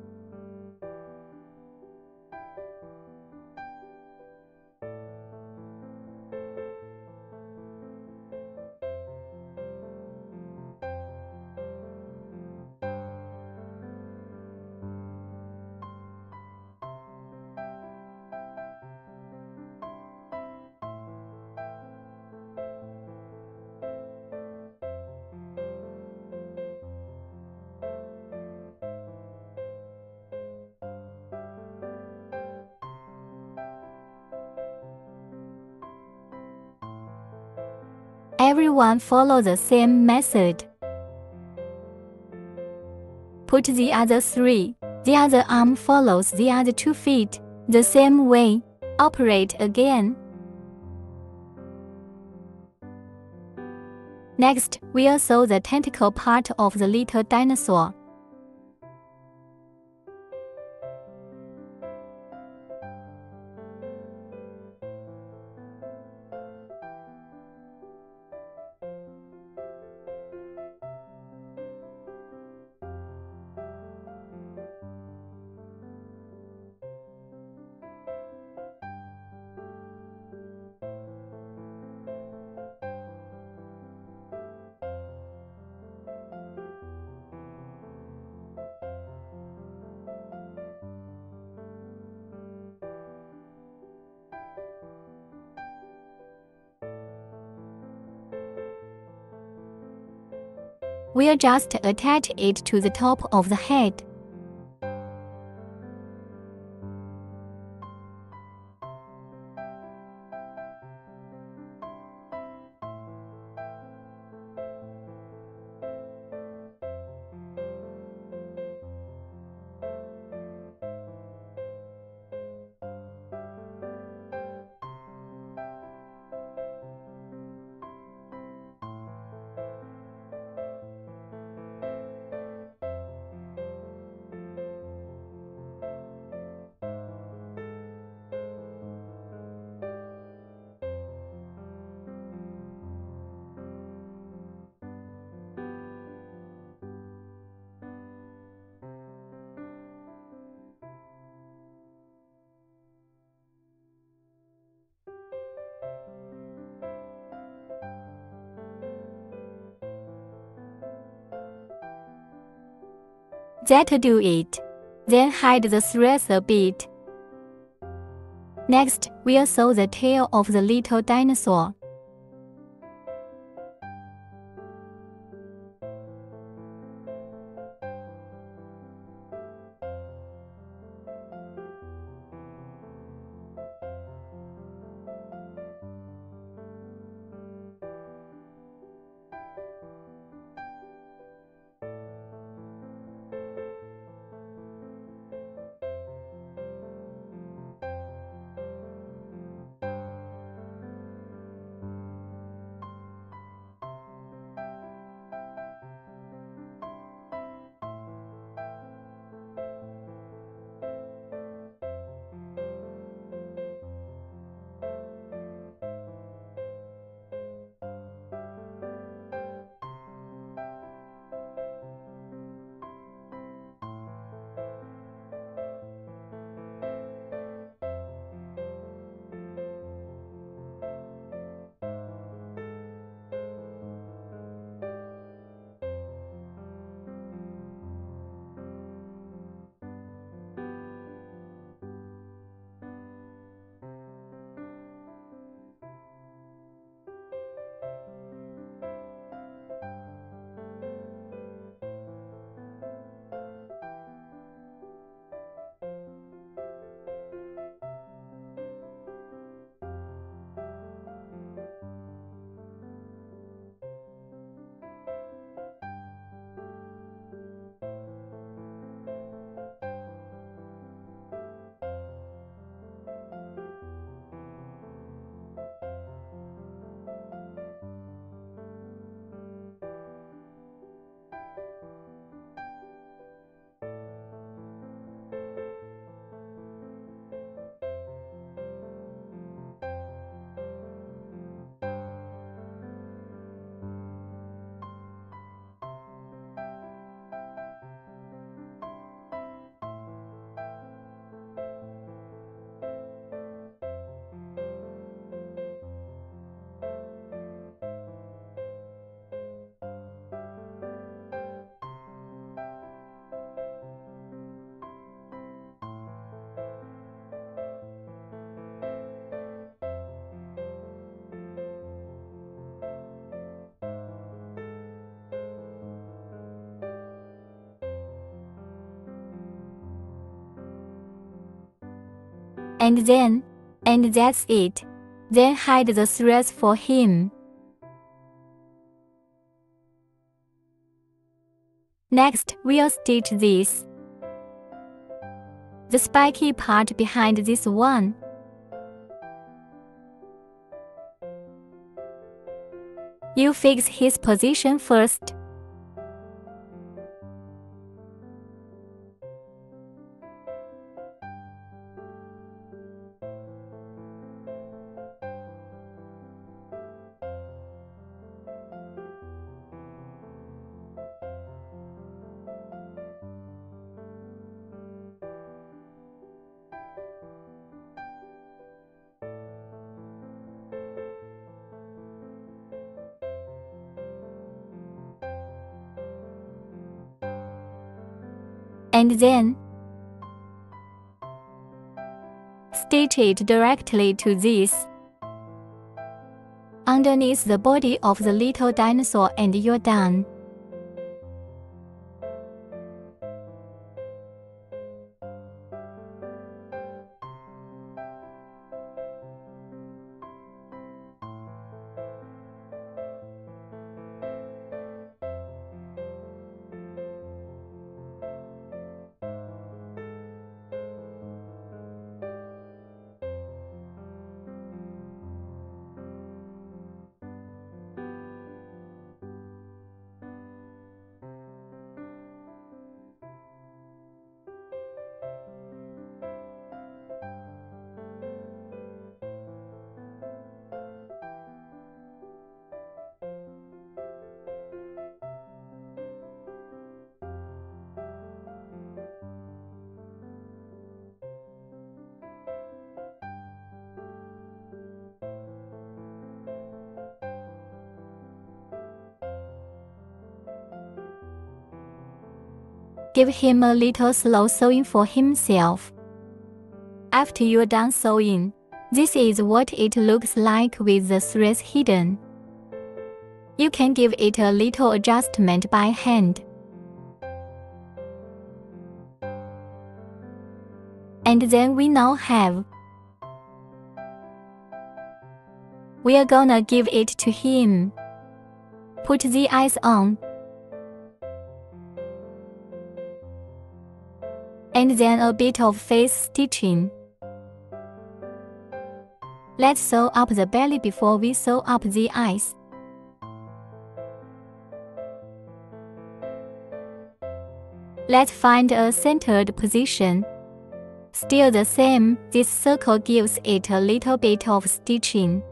Everyone follow the same method. Put the other 3. The other arm follows the other 2 feet. The same way. Operate again. Next, we'll sew the tentacle part of the little dinosaur. We'll just attach it to the top of the head. That'll do it. Then hide the threads a bit. Next, we'll sew the tail of the little dinosaur. And that's it. Then hide the threads for him. Next, we'll stitch this. The spiky part behind this one. You fix his position first. And then stitch it directly to this, underneath the body of the little dinosaur, and you're done. Give him a little slow sewing for himself. After you're done sewing, this is what it looks like with the threads hidden. You can give it a little adjustment by hand. And then we now have. We're gonna give it to him. Put the eyes on. And then a bit of face stitching. Let's sew up the belly before we sew up the eyes. Let's find a centered position. Still the same, this circle gives it a little bit of stitching.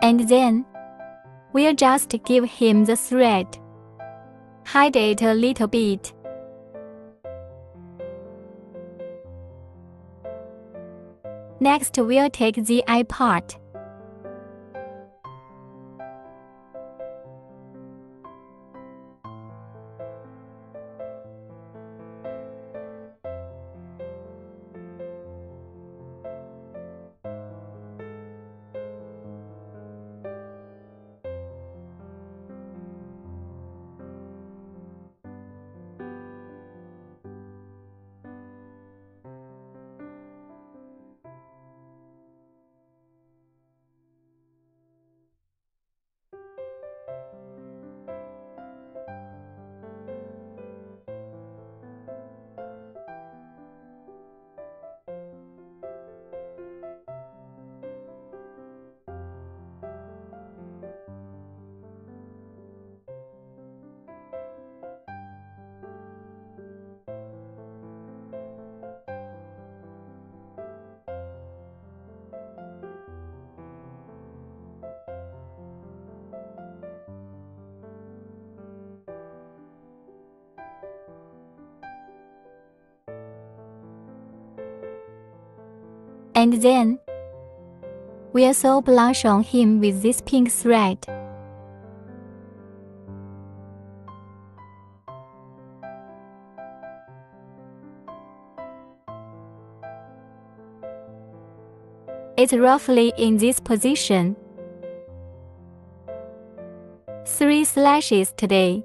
And then we'll just give him the thread. Hide it a little bit. Next, we'll take the eye part. And then we'll sew blush on him with this pink thread. It's roughly in this position. 3 slashes today.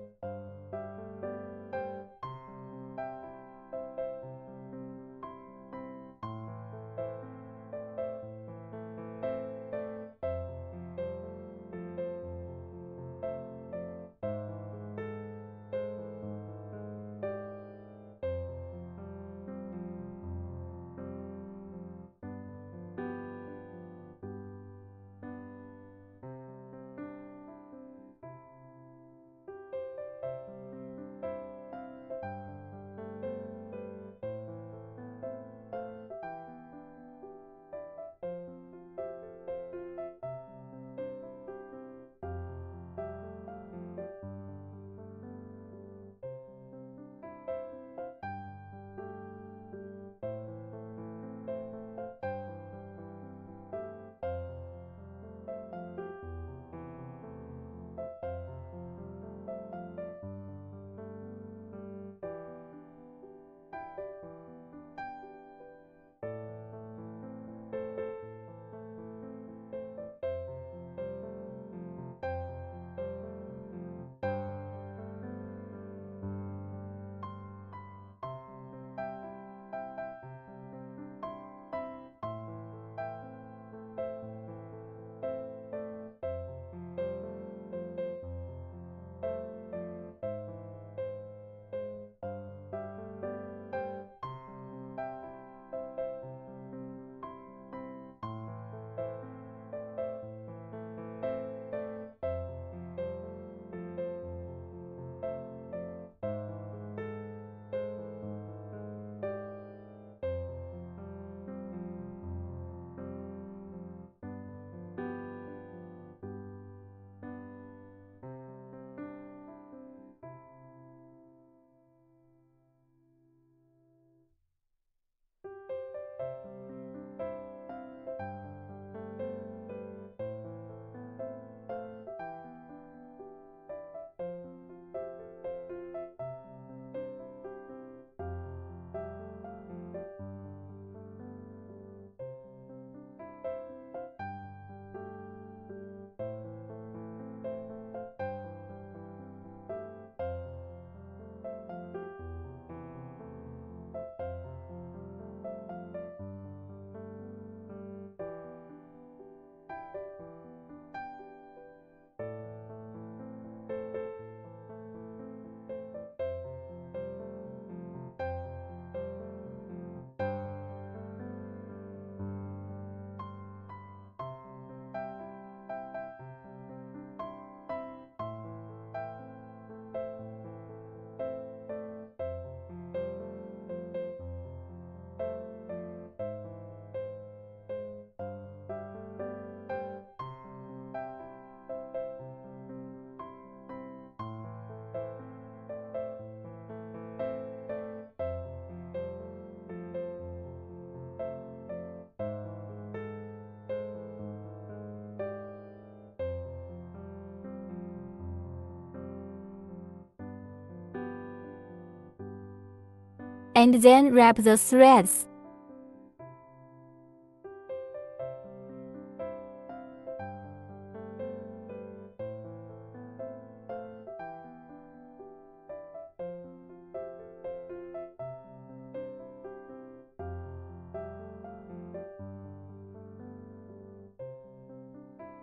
and then wrap the threads.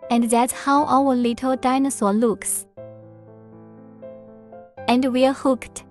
And that's how our little dinosaur looks. And we're hooked.